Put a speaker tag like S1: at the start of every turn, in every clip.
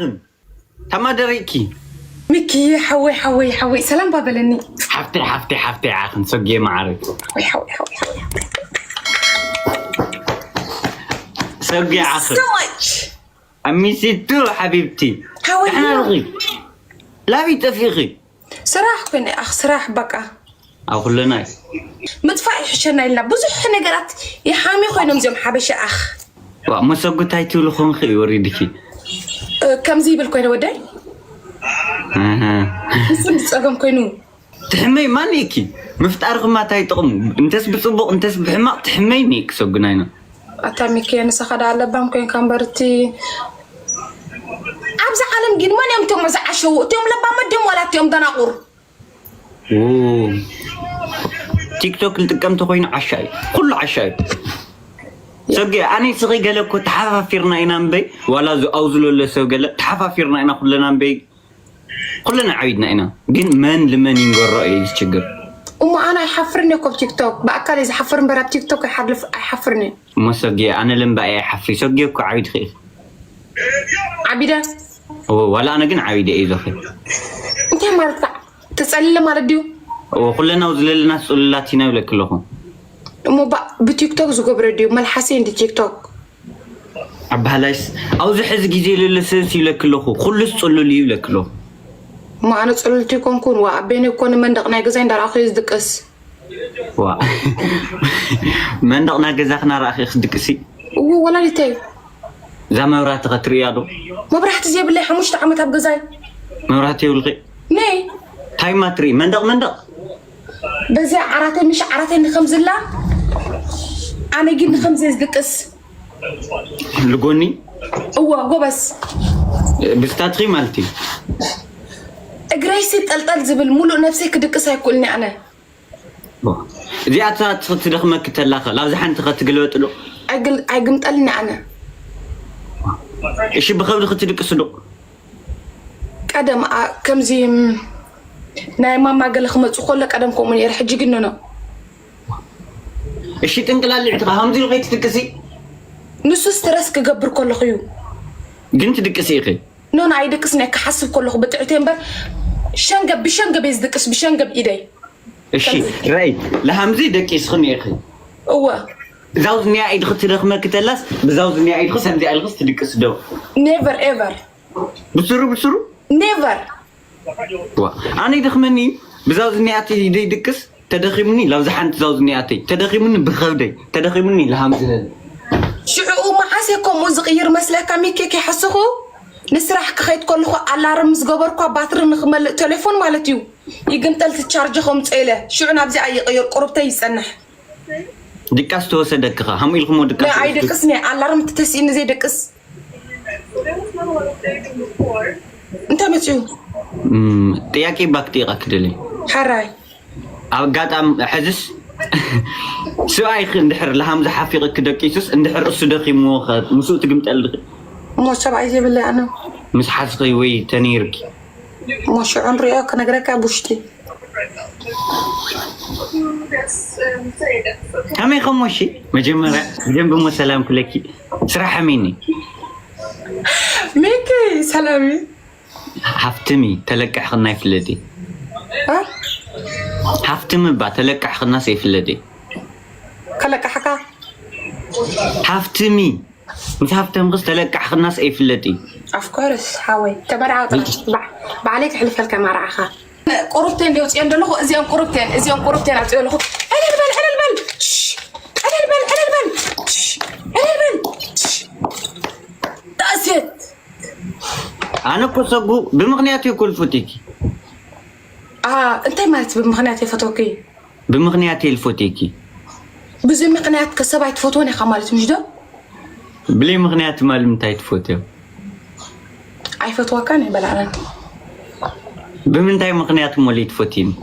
S1: عاخن تما دريكي
S2: ميكي حوي سلام بابلني
S1: حفتي عاخن سوقي معرك
S2: حوي
S1: سوقي عاخن
S2: سوتش
S1: أمي ستو حبيبتي
S2: حوي
S1: رغي لا بيتفيقي
S2: صراحة كني صراحة بقى
S1: أو كلنا
S2: مدفعي حشرنا لنا بزح نقرات يحامي خوينهم زيهم حبشة أخ
S1: ما سوقو تايتو لخون خي وريدكي
S2: كم زيبل كوينه وداي؟ نسم تسأقم كوينو
S1: تحمي مانيكي مفتارغ ما تايتقم انتس بصبق انتس بحماق تحمينيك سوقناينا
S2: أتاميكي أنا سخد على بام كوين كامبرتي عبز عالم جين من يوم توم مزع شو توم لبام الدم ولا توم دناقور
S1: اوه تيك توك التقم تخوين عشاي كله عشاي سوقي أنا صغي قالكو تحفافيرنا إنا نبي ولا زو أوزلو اللي سو قال تحفافيرنا إنا كلنا نبي كلنا عيدنا إنا جين من لمن ينقر رأيي يشجر
S2: أنا يحفرني كوب تيك توك بأكل إذا حفرن برا تيك توك يحفرني
S1: ما سوقي أنا لم بقى يحفري سوقي كو عيد خير
S2: عبيدة
S1: ولا أنا جن عيدة إيه خير
S2: أنت ما تسألي لما رديو
S1: وكلنا وزل لنا سؤالاتنا ولا كلهم
S2: مو بتيك توك زوجو برديو مال حسين دي تيك توك
S1: عبهلايس أوز حز جزيل للسنسي لكلهم كل صلوا لي لكلهم
S2: ما أنا صلوا تيكون كون وأبيني كون من دقنا جزين دار أخي يزدكس
S1: من دقنا جزاخنا رأخي يزدكسي
S2: ولا لتي
S1: زي ما ورات غتريادو
S2: ما برحت زي بالله حموش تعمتها بجزاي
S1: ما ورات يولغي
S2: ني
S1: هاي ما تري من دق
S2: بزي عراتي مش عراتي نخمز الله أنا جيت نخمز يزدكس
S1: لقوني
S2: جو بس
S1: بستاتري مالتي
S2: اجريسي تلتل زبل مولو نفسي كدكس هيكولني أنا
S1: زي عطا تدخمك تلاخة لا زحان تقلوت له
S2: أقمت قلني أنا
S1: إيش بخاف تدكس له
S2: قدم كم زي ناي ماما قال لكم تقول لك قدم كومن يرح جي جننا
S1: إيش تنقل اللي عتقها هم زي لغاية تدكسي
S2: نص ستريس كجبر كل خيو
S1: قنت تدكسي أخي
S2: نون عيدكسني كحسب كل خو بتعتين بر شنقب يزدكس بشنقب إيدي
S1: إيشي راي لهمزي دكيس خني أخي زوجني عيد خت رقمك تلاس بزوجني عيد خت همزي الغس تدكس دو
S2: never ever
S1: بسرو
S2: never
S1: أنا يدخمني بزوجني عتي يدكس تدخمني لو زحنت زوجني عتي تدخمني بخودي تدخمني لهمزي
S2: شعو ما حاسيكم وزغير مسلك ميكي كي حسخو نسرح كخيت كل خو الارم زغبركو باتر نخمل تليفون مالتيو يقنطل تشارجهم صيله شعنا بزي اي غير قربته يصنح
S1: دكاس توسدك هم يلكم دكاس
S2: لا اي دكسني الارم تتسين زي دكس انت متشو
S1: تياكي باكتيرا كدلي
S2: حراي
S1: أم حزس سؤال خندحر لهم زحافيق كدكيسس اندحر الصدقي موخات مسوق تقمت ألغي
S2: ما شبع يجيب اللي أنا
S1: مش حاسقي وي تنيرك
S2: ما شو عمري نقرأك أبوشتي
S1: هم يخموشي مجمرة جنب مسلام كلكي صراحة مني
S2: ميكي سلامي
S1: حفتمي تلقى خنا في الذي
S2: ها
S1: حفتمي بعد تلقى خنا في الذي
S2: كلك حكا
S1: حفتمي مش هفتم قصة لك الناس ايه في التي
S2: افكارس حاوي تبرع بعليك حلف الكاميرا عخا قربتين ديوت يندلو ازيان قربتين اطيو له انا البل تاسيت
S1: انا كسبو بمغنياتي كل فوتيكي
S2: انت مالت بمغنياتي فوتوكي
S1: بمغنياتي الفوتيكي
S2: بزي مغنيات كسبعت فوتوني خمالت مش ده
S1: بلي مغنيات مال متى تفوتو
S2: اي فتوى كان يبلعنا
S1: بمنتاي مغنيات مولي تفوتين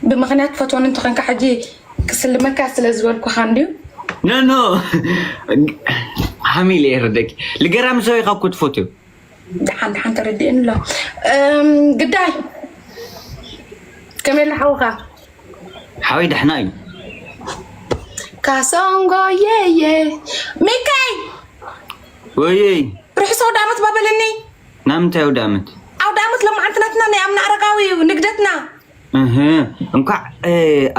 S2: بمغنيات فتوى انت كان كحجي كسلمك كسلزولكو خانديو
S1: نو حميلي يردك لقرام سوي خاكو تفوتو
S2: دحان تردين له قداي كمل حوغا
S1: حوي دحناي
S2: كاسونغو يي ميكي
S1: ويي
S2: روحي صوت دامت بابلني
S1: نامت عود عمت
S2: لما عنتناتنا نعمنا أرقاوي ونقدتنا
S1: انكع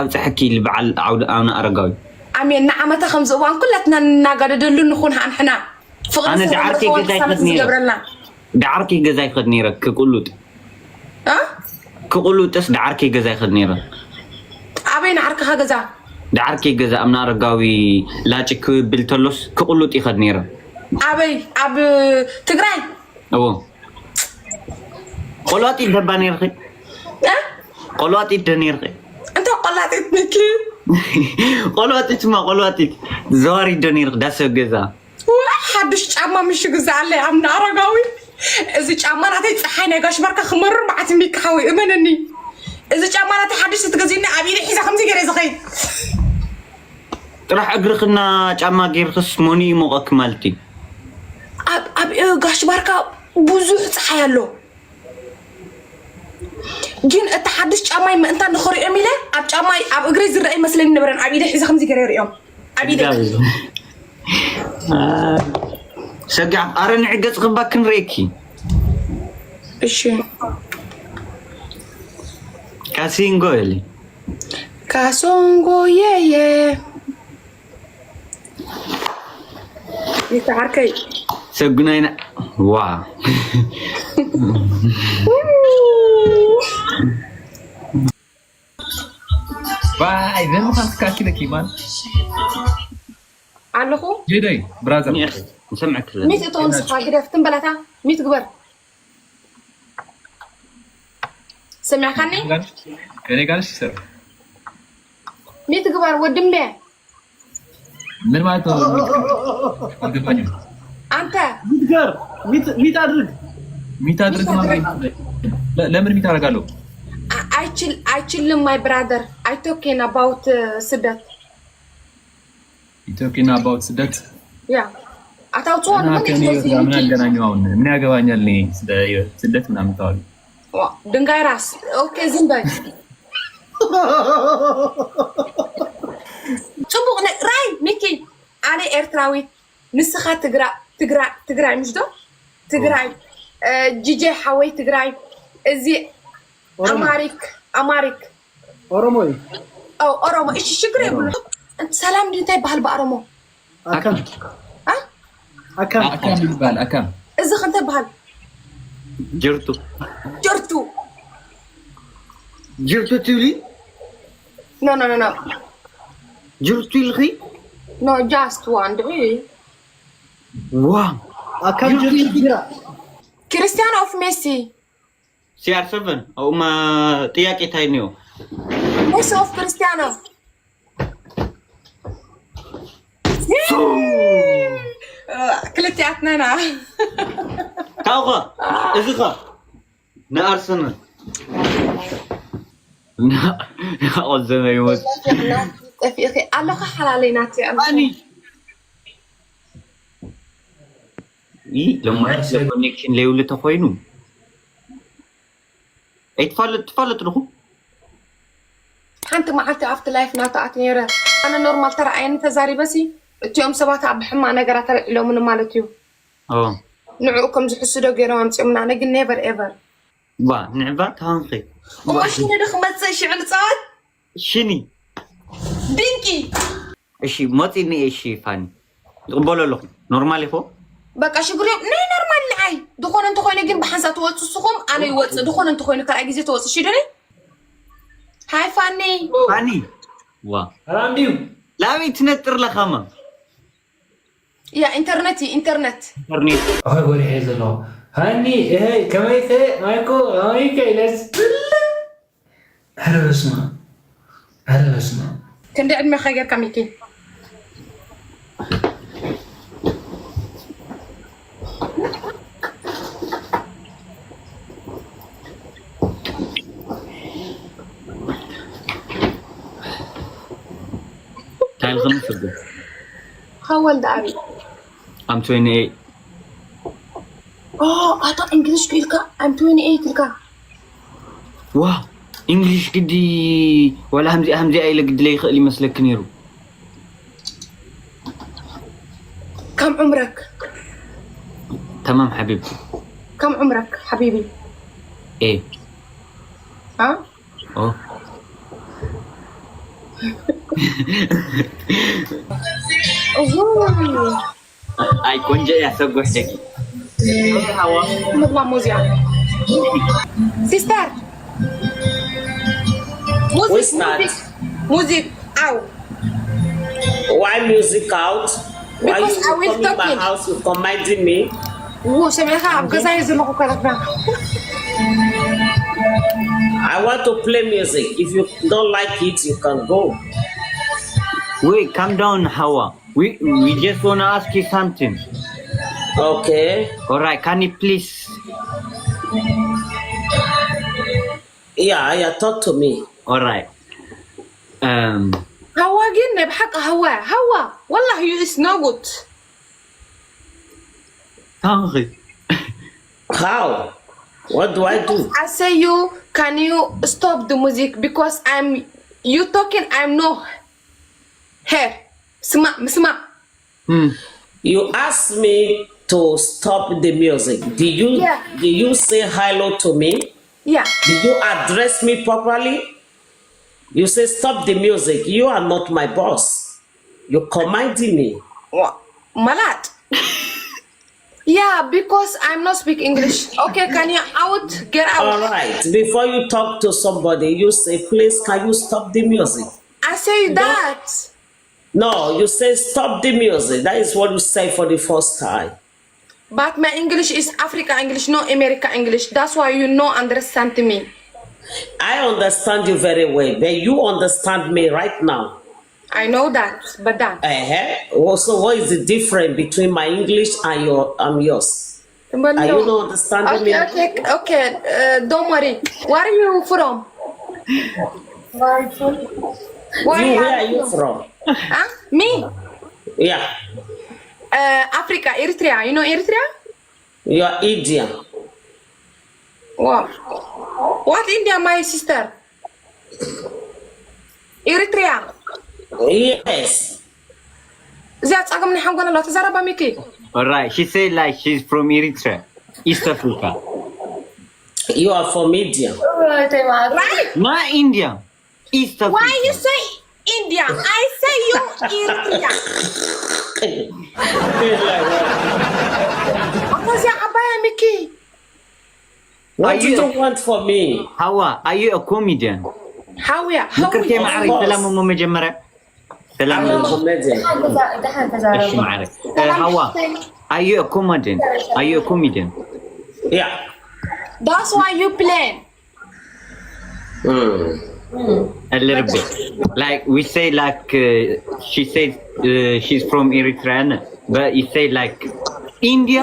S1: ابصحكي لبعل عود انا أرقاوي
S2: امين نعمه خمس وان كلتنا نقعدوا نخون حنا
S1: انا دعرتي جزاي خدني دعرتي جزاي خدني رك كقولوت كقولوت تس دعرتي جزاي خدني رك
S2: ابين عركها جزا
S1: دعرتي جزا امنا أرقاوي لاجك بالتلوس كقولوت يخدني رك
S2: ابي اب تግራይ
S1: او قلواتي دباني رخي قلواتي دنيرخي
S2: انت قلاتي ميكي
S1: قلواتي ما قلواتي زواري دنير داس غزا
S2: حدش ጫማ مش غزا علي امنا أرقاوي እዚ ጫማ ናተይ ፀሓይ ናይ ጋሽ ባርካ ክመርር ማዓት ሚካዊ እመነኒ እዚ ጫማ ናተይ ሓድሽ ትገዚና አቢሊ ሒዛ ከምዚ ገረ ዝኸይ
S1: ጥራሕ እግርክና ጫማ ገይርክስ ሞኒ ሞቀክ ማልቲ
S2: ኣብ ጋሽ ባርካ ብዙሕ ፀሓይ ኣሎ ግን እቲ ሓድሽ ጫማይ ምእንታ ንኽሪኦም ኢለ ኣብ ጫማይ ኣብ እግሪ ዝረአይ መስለኒ ነበረን ኣብ ኢደ ሒዛ ከምዚ ገረ ይሪኦም ኣብ ኢደ سجع أرن عجز غباكن ريكي إيش
S1: كاسينغو يلي
S2: كاسونغو ياه يتعركي
S1: سجناينا واو
S3: باي ذا مخاف كاكي ذا كيمان
S2: علخو
S3: جدي برازر
S1: نسمعك
S2: ميت تون صفا كده فتن بلاتا ميت كبر سمعكني
S3: انا قالش يسر
S2: ميت كبر ودمبه
S3: من ما تو
S2: انت
S3: ميت ادرك ما لا من ميت ارغالو
S2: I chill my brother I talking about سدت
S3: you talking about سدت
S2: yeah አታውጾን
S3: ምን አገናኘው አሁን ምን ያገባኛል እኔ ስደት ምናምን ታውሪ
S2: ድንጋይ ራስ ኦኬ ዝም በል ጽቡቅ ራይ ሚኪ አኔ ኤርትራዊት ንስኻ ትግራይ ምሽዶ ትግራይ ጂጄ ሓወይ ትግራይ እዚ አማሪክ
S4: ኦሮሞይ
S2: ኦሮሞ እሺ ሽግሬ ብሉ ሰላም ዲንታይ ባህል በአሮሞ
S3: أكم يبال أكم
S2: إذا خنت بحال
S1: جرتو تولي
S2: no
S1: جرتو الخي
S2: no just one day
S1: واو
S4: أكم جرتو
S2: كريستيانو أوف ميسي
S1: CR7 أو ما تياكي تاينيو
S2: ميسي أوف كريستيانو كلتياتنا أنا
S1: كاوغا إزغا نأرسنا أوزنا يوز
S2: في أخي الله حلالي ناتي
S1: أني إيه لما يحصل كونكشن ليولة تخوينو إيه تفلت رخو
S2: حنت معلتي أفت لايف ناتا أتنيرا أنا نورمال ترى عيني تزاري بسي اليوم سبات عب حما نقرأ لو من مالتيو نعوكم زحسدو غيرو امصيمنا انا ግን never ever
S1: با نعبات هانخي
S2: واشني دخمت شعل صوت
S1: شني
S2: دينكي
S1: اشي موتيني اشي فاني قبولو له نورمالي فو
S2: بقى شغري ني نورمال نعي دخون انت خوينه ግን بحنسا توصسكم انا يوص دخون انت خوينه كاي غزي توص شي دني هاي فاني وا
S4: رامديو
S1: لا بيتنطر لخما
S2: يا انترنت
S4: هاي وري حيزلو هاني هاي كمايته مايكو لز هلا اسمع
S2: كندي عندي خير كميكي
S1: تعال خلص صدق
S2: حاول داري
S1: I'm 28
S2: I thought English كيلكا I'm 28 كيلكا
S1: واو English قدي ولا همزي أي لقد لي يخلي مسلك نيرو
S2: كم عمرك؟
S1: تمام حبيبتي
S2: كم عمرك حبيبي؟
S1: ايه
S2: ها؟
S1: اوه
S2: اوه
S1: اي كونجا يا سوق حدك هوا
S2: نطلع موزيا سيستر موزيك موزيك او
S5: Why music out? Why
S2: Because
S5: you
S2: I will
S5: come in my
S2: talking.
S5: house? You commanding me?
S2: وو سمعها عم قزا يزلقوا كذا
S5: I want to play music. If you don't like it, you can go.
S1: wait calm down Hawa we just want to ask you something
S5: Okay.
S1: all right can you please
S5: Yeah, talk to me.
S1: all right
S2: هوا قلنا بحق هوا والله you is no good
S5: How? What do I do?
S2: I say you can you stop the music because you talking I'm no here اسمع
S5: You asked me to stop the music.
S2: Yeah.
S5: Did you say hello to me?
S2: yeah
S5: Did you address me properly? You say stop the music. You are not my boss. You're commanding me.
S2: Malat yeah because I'm not speak English okay can you get out
S5: All right. Before you talk to somebody, you say, please, can you stop the music?
S2: I say that
S5: No, you say stop the music. That is what you say for the first time.
S2: but my English is Africa English not America English that's why you no understand me
S5: I understand you very well, but you understand me right now.
S2: I know that but that
S5: Also, what is the difference between my English and yours?
S2: but
S5: Are
S2: no.
S5: you not understanding me?
S2: Okay don't worry where are you from
S5: Where are you from?
S2: huh? Me
S5: Yeah,
S2: Africa Eritrea you know Eritrea
S5: you are Indian.
S2: wow what India my sister Eritrea
S5: Yes.
S2: زي أتعلم نحن قلنا لا تزارب ميكي
S1: all right she said like she's from Eritrea East Africa
S5: You are from India.
S2: right
S1: not India East Africa
S2: why you say India I say you Eritrea أنا زي أبايا ميكي
S5: What
S1: Are
S5: do
S1: you-
S5: you want from me?
S1: Hawa are you a comedian
S2: هاوية
S1: مكرتي
S2: هاوية
S1: معرك سلام أمو مجمرة سلام
S5: I'm a comedian.
S1: إيش معرك Hawa are you a comedian
S5: Yeah.
S2: that's why you play
S1: a little bit like we say like she says she's from Eritrean but you say like India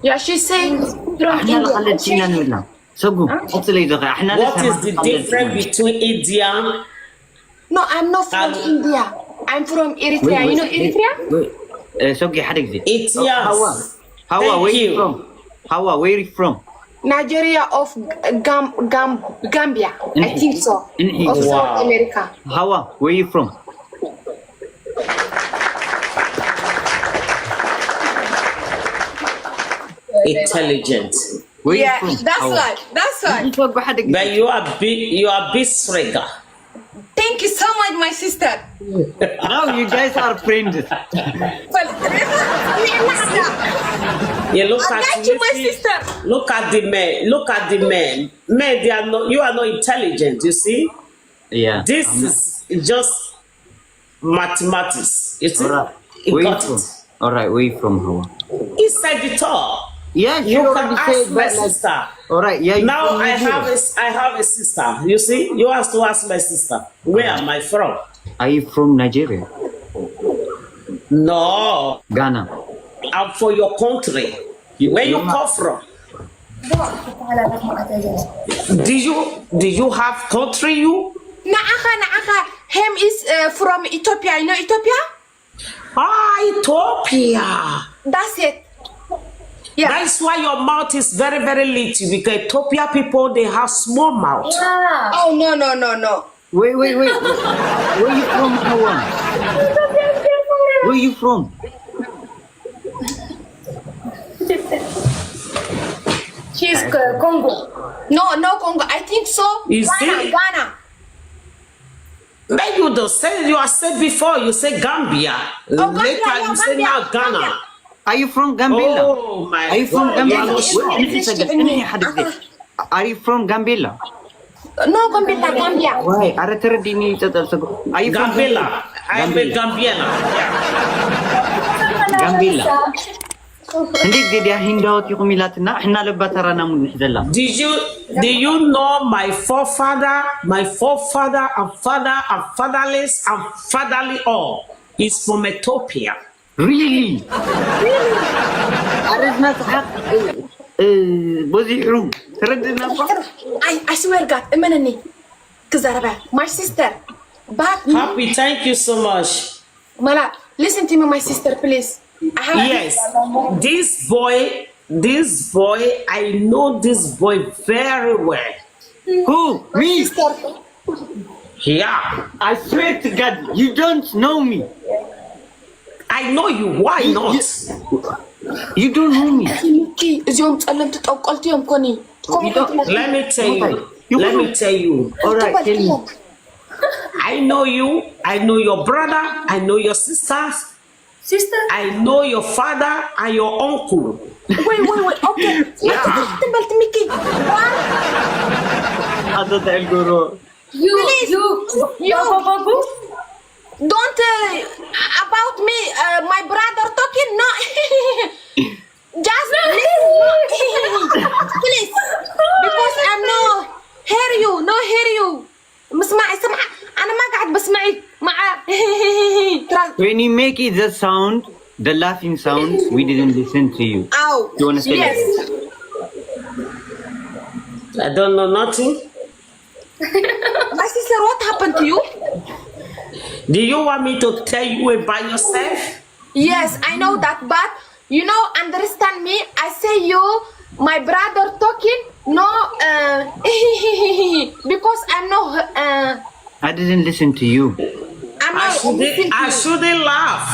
S2: yeah she say from
S1: احنا اللي خلتينا
S2: India
S1: نقولها سقوا قلت لي دغ احنا
S5: What is the difference between Indian?
S2: no I'm not from India I'm from Eritrea you know Eritrea
S1: سقي حرق زي
S5: Indians.
S1: Hawa
S5: Thank
S1: where you
S5: you.
S1: from Hawa where you from
S2: Nigeria of Gambia I think so of
S5: Wow.
S2: South America
S1: Hawa where you from
S5: Intelligent.
S1: where you
S2: yeah
S1: from
S2: that's
S1: Hawa?
S2: why
S1: سقوا حرق
S5: But you are big strega.
S2: thank you so much my sister
S1: now you guys are friends
S5: You look
S2: I
S5: at
S2: got you my
S5: me.
S2: sister
S5: Look at the men. Look at the men. Men, they are not. You are not intelligent. You see,
S1: yeah
S5: this is just mathematics. You see,
S1: alright
S5: you
S1: where you
S5: got
S1: from
S5: it.
S1: alright where you from Hawa
S5: He said the talk.
S1: yeah she
S5: You can
S1: already
S5: ask
S1: said
S5: my
S1: that like
S5: sister.
S1: alright yeah you
S5: Now
S1: from Nigeria.
S5: I have a sister. You see, you have to ask my sister. Where am I from?
S1: are you from Nigeria
S5: No,
S1: Ghana
S5: I'm for your country. Where you come from? Did you have country? You?
S2: Na'aka him is from Ethiopia you know Ethiopia
S5: Ethiopia.
S2: that's it yeah
S5: That's why your mouth is very, very little, because Ethiopia people, they have small mouth.
S2: oh no
S1: wait where you from Hawa where you from
S6: She's Congo.
S2: No Congo. I think so. Ghana.
S5: Then you don't say, you are said before, you say Gambia.
S2: Gambia,
S5: Later you say
S2: Gambia,
S5: now Ghana.
S2: Gambia.
S1: Are you from Gambela?
S5: Oh my
S1: Are you from
S5: God.
S1: Gambela?
S5: You
S1: Are you from Gambela?
S2: No Gambia.
S1: Why? Are you from
S5: Gambela. I'm a Gambiana.
S1: Gambela. እንዴት ዲያ ሂንዳውት ይቁሚላትና እحنا ለባተራና ምን ይዘላ
S5: Do you know my forefather and fatherless and fatherly all is from Ethiopia?
S1: really አረዝና ተሐቅ በዚሁ ተረድና
S2: I swear God, እመነኒ ከዛረባ my sister but
S5: Happy, thank you so much.
S2: Mala, listen to me my sister please.
S5: Yes, this boy, I know this boy very well.
S1: who me
S5: Yeah,
S1: I swear to God you don't know me.
S5: I know you. Why not?
S1: You don't know me.
S2: Miki, እዚኦም ጸለምት ጠቆልቲዮም ኮኒ
S5: Let me tell you.
S1: All right, tell me.
S5: I know you. I know your brother. I know your sisters.
S6: Sister?
S5: I know your father and your uncle.
S2: Wait, okay. تبلت Miki.
S1: هذا تقولوا
S6: You.
S2: Don't about me, my brother talking. No, just please, because I'm no hear you. مسمع أنا ما قاعد بسمعك مع.
S1: when you make it the sound, the laughing sound, we didn't listen to you.
S2: Ow.
S1: You wanna say
S2: Yes.
S5: I don't know nothing.
S2: My sister, what happened to you?
S5: Do you want me to tell you about yourself?
S2: Yes, I know that, but you know, understand me. I say you, my brother talking. No, because I'm no.
S1: I didn't listen to you.
S5: I shouldn't laugh.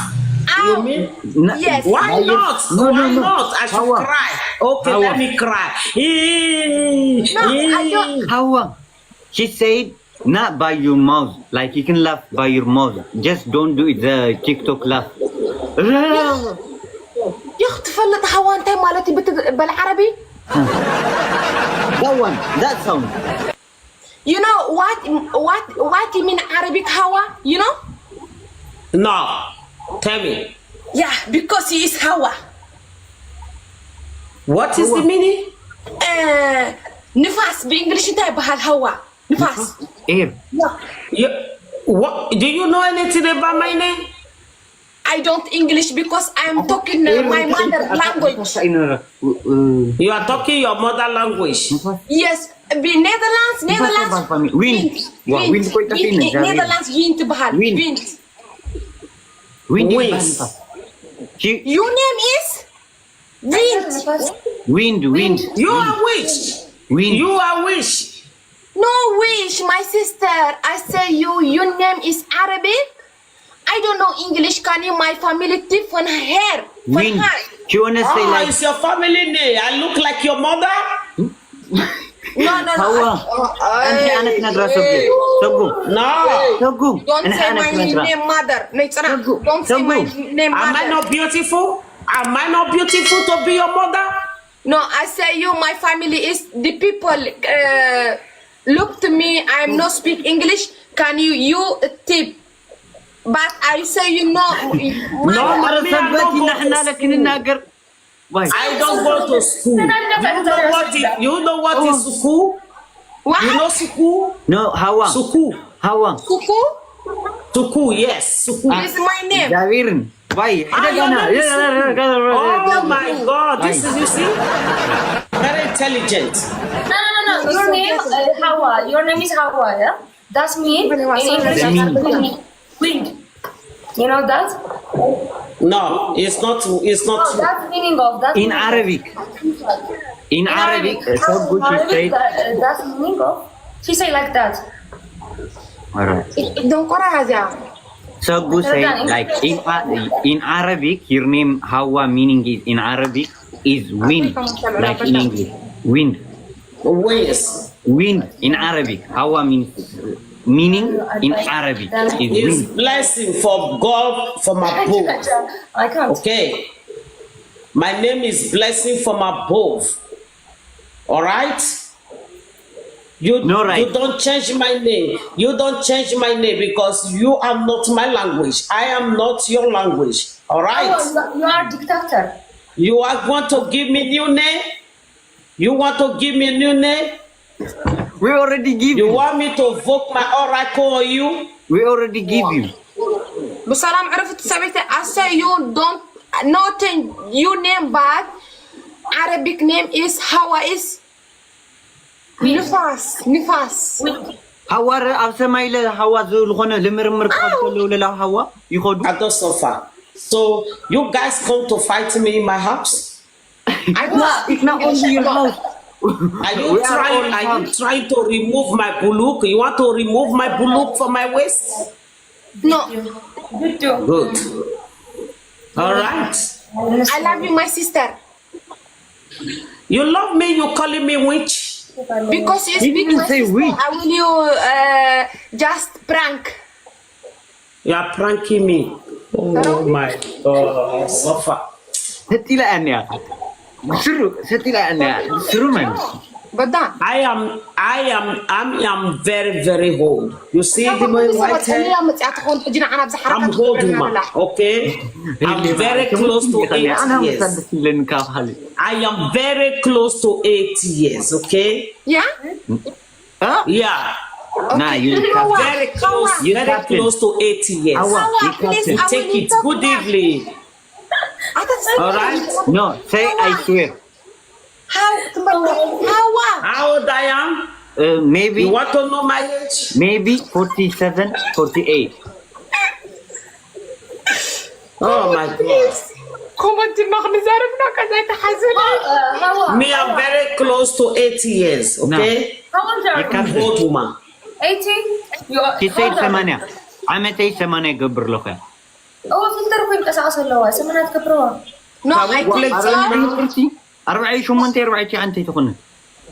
S2: You
S5: mean?
S2: Yes.
S5: Why not?
S1: No.
S5: Not? I should cry. Okay,
S1: How?
S5: let me cry.
S2: No, I don't.
S1: How? She said not by your mouth. Like you can laugh by your mouth. Just don't do it the TikTok laugh.
S2: يا أخت فلت هوا أنت مالتي بالعربي.
S1: That sound.
S2: You know what you mean Arabic Hawa? You know?
S5: No. Tell me.
S2: Yeah, because he is Hawa.
S5: What is the meaning?
S2: نفاس بإنجليش أنت بحال هوا نفاس.
S1: Air.
S5: What? Do you know anything about my name?
S2: I don't English because I'm talking my mother language.
S5: You are talking your mother language.
S2: Yes, Netherlands.
S1: Wind.
S2: Netherlands wind بحال wind. Your name is
S1: Wind.
S5: You are which?
S1: Wind.
S5: You are which?
S2: No wish, my sister. I say your name is Arabic. I don't know English. Can you my family different hair?
S1: Wind. You wanna say like?
S5: It's your family name. I look like your mother.
S2: No.
S1: Hawa. أنت أنا كنادرا سبقو.
S5: No.
S1: سبقو.
S2: Don't say my name mother. Don't say my name mother.
S5: Am I not beautiful? Am I not beautiful to be your mother?
S2: No, I say you. My family is the people. Look to me. I'm not speak English. Can you tip? But I say you know.
S5: I don't go to school. You know what is school?
S2: What?
S5: You know school?
S1: No, Hawa. Hawa.
S2: Kuku?
S5: Suku, yes. Suku.
S2: This is my name.
S1: Javirin. Why?
S5: Oh my God! This is, you see, very intelligent.
S6: No. Your name Hawa. Your name is Hawa, yeah? That's me. In English, wind. You know that?
S5: No, it's not. It's not.
S6: No, that's meaning of that.
S1: In Arabic. In Arabic, so good she said.
S6: That's meaning of. She say like that.
S1: Alright.
S2: Don't go ahead.
S1: So good say like in Arabic, your name Hawa meaning is in Arabic is wind, like in English. Wind.
S5: Ways.
S1: Wind in Arabic. Hawa meaning in Arabic is
S5: Is
S1: wind.
S5: blessing from God from above.
S6: I can't.
S5: Okay. My name is blessing from above. All right. You don't change my name. You don't change my name because you are not my language. I am not your language. All right.
S6: Oh, you are a dictator.
S5: You are going to give me new name? You want to give me a new name?
S1: We already give
S5: You
S1: you.
S5: want me to invoke my oracle on you?
S1: We already give you.
S2: بسلام عرفت سمعت I say you don't nothing you name but Arabic name is Hawa is نفاس
S1: Hawa ኣብ ሰማይ ለ Hawa ዝኾነ ልምርምር ክኸልከለው ለላ Hawa ይኸዱ
S5: I don't suffer. So you guys come to fight me in my house?
S1: It's not only your house.
S5: Are you trying to remove my buluk? You want to remove my buluk from my waist?
S2: No
S6: Good too.
S5: Good. All right.
S2: I love you my sister
S5: You love me, you calling me witch?
S2: because you
S1: He
S2: speak
S1: didn't
S2: my
S1: say
S2: sister
S1: we.
S2: I will you just prank
S5: You are pranking me. Oh my God. Suffer.
S1: ستيلا أنيا ستيلا أنيا سرمان
S2: بدأ
S5: I am very old. You see the my white hair? I'm old woman, okay? I'm very close to 8 years. I am very close to 8 years, okay?
S2: Yeah?
S5: Yeah.
S1: Nah, you
S5: Very close, close to 80 years.
S2: Please, I
S5: Take
S2: will
S5: it.
S2: talk
S5: Good
S2: back.
S5: evening. All right?
S1: No, say I swear.
S5: How old I am?
S1: Maybe
S5: You want to know my age?
S1: maybe 47, 48.
S5: Oh my God.
S2: كومنت المغني زارفنا كذا تحزن
S5: Me, I'm very close to 80 years, okay?
S6: How old are you?
S5: I'm old woman.
S6: 80? You are.
S1: كيسي ثمانية عمتي ثمانية قبر لخيا
S6: فلتر كوين كساس اللوا سمنات كبروا.
S2: No, I think so.
S1: 40 شمنتي 40 أنت تكون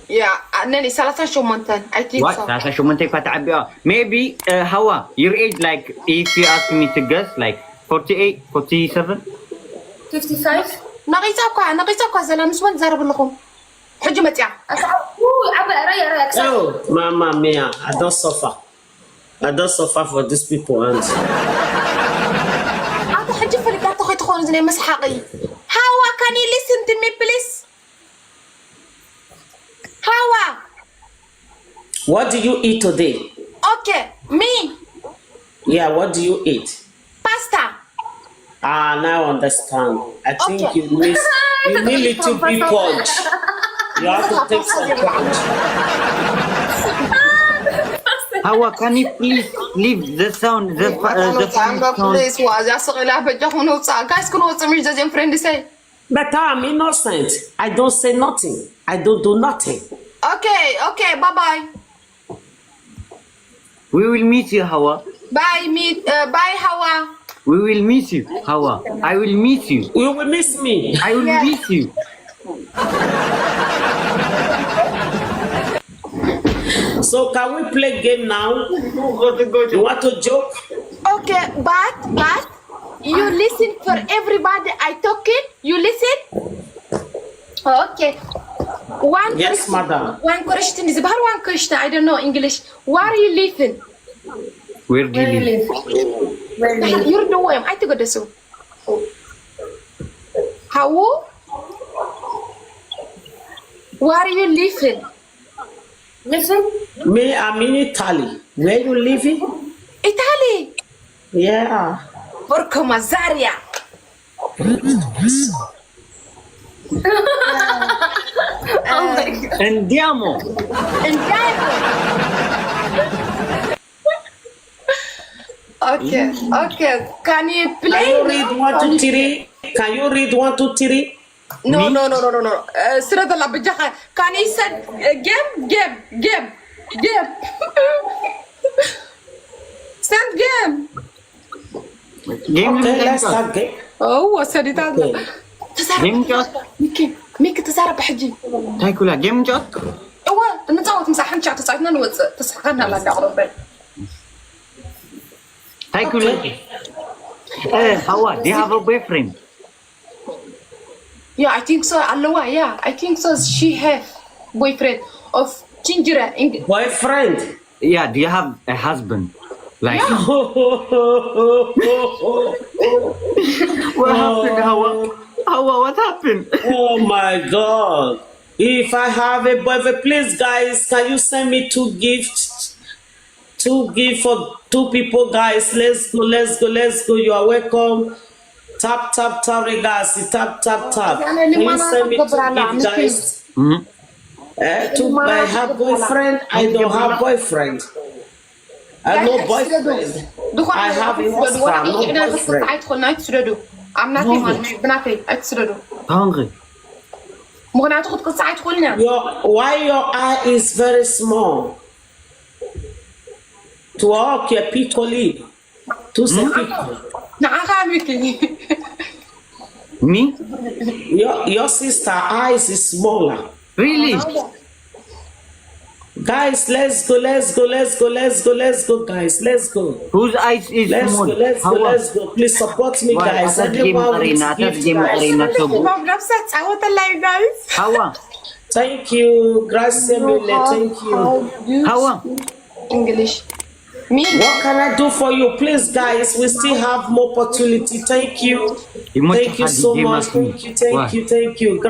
S2: Yeah, ناني 3 شمنتين. I think
S1: what
S2: so.
S1: that's شمنتي فتعبي maybe Hawa your age like if you ask me to guess like 48 47
S6: 55?
S2: نقيساكوا زلمة مسوان زارب لكم حجة متيع
S6: عبا رأي أكسر.
S5: Oh, Mama Mia, I don't suffer. I don't suffer for these people. And
S2: هذا حجة فلكات تخي تخون زني مسحقي Hawa, can you listen to me please? Hawa,
S5: what do you eat today?
S2: okay, me,
S5: Yeah, what do you eat?
S2: pasta.
S5: Now I understand. I think
S2: Okay.
S5: you need little bit punch. You have to take some punch.
S1: Hawa can you please leave the sound the sound
S2: Please, was I saw a guys can also meet the friend say.
S5: But I'm innocent. I don't say nothing. I don't do nothing.
S2: Okay, bye bye.
S1: we will meet you Hawa
S2: Bye, Hawa.
S1: we will meet you Hawa I will meet you
S5: You will miss me.
S1: I will meet you
S5: So can we play game now? You want to joke?
S2: Okay, but you listen for everybody I talking. You listen. Okay.
S5: Yes, madam.
S2: One question is about one question. I don't know English. Where are you living?
S1: where do you live
S6: Where do you live?
S2: You're the way. I think that's so. How? Where are you living?
S6: Listen.
S5: Me, I'm in Italy. Where you living?
S2: Italy.
S5: Yeah.
S2: Porco Mazzaria.
S6: Oh my God.
S1: andiamo
S2: And then. Okay. Can you play?
S5: Can you read 1, 2, 3? Can you read 1, 2, 3?
S2: No. سرد الله بجاخة. Can you say game? Send game.
S1: game
S5: Okay, let's start game.
S2: Oh, I said it.
S1: game just
S2: Miki, ميك تزارب حجي
S1: تاكلها جيم جات
S2: ايوا نتعاود مساحن شات تصعدنا نوصل تسخنا لا دعوه
S1: تاكلها Hawa, do you have a boyfriend?
S2: Yeah, I think so. Aloha, yeah, I think so. She have boyfriend of ginger.
S5: Boyfriend?
S1: Yeah, do you have a husband? Like what happened, Hawa? Hawa, what happened?
S5: Oh my God! If I have a boyfriend, please, guys, can you send me 2 gifts? 2 gifts for 2 people, guys. Let's go, let's go, let's go. You are welcome. Tap, tap, tap, regards. Tap, tap, tap. Can you send me 2 gifts, guys? I have boyfriend. I don't have boyfriend. I have no boyfriend. I have a husband, no boyfriend.
S2: I'm not nothing.
S1: Hungry.
S5: Why your eye is very small? To walk your people to see people.
S1: Me?
S5: Your sister eyes is smaller.
S1: Really?
S5: Guys, let's go, let's go, let's go, let's go, let's go, guys, let's go.
S1: Whose eyes is
S5: let's
S1: small?
S5: Go, let's go, let's go. Please support me, guys. Everyone with gift,
S2: guys.
S1: Hawa.
S5: Thank you. Grazie mille. Thank you.
S1: Hawa.
S2: English. Me?
S5: What can I do for you? Please, guys, we still have more opportunity. Thank you. Thank you so much. Thank you, thank you, thank you.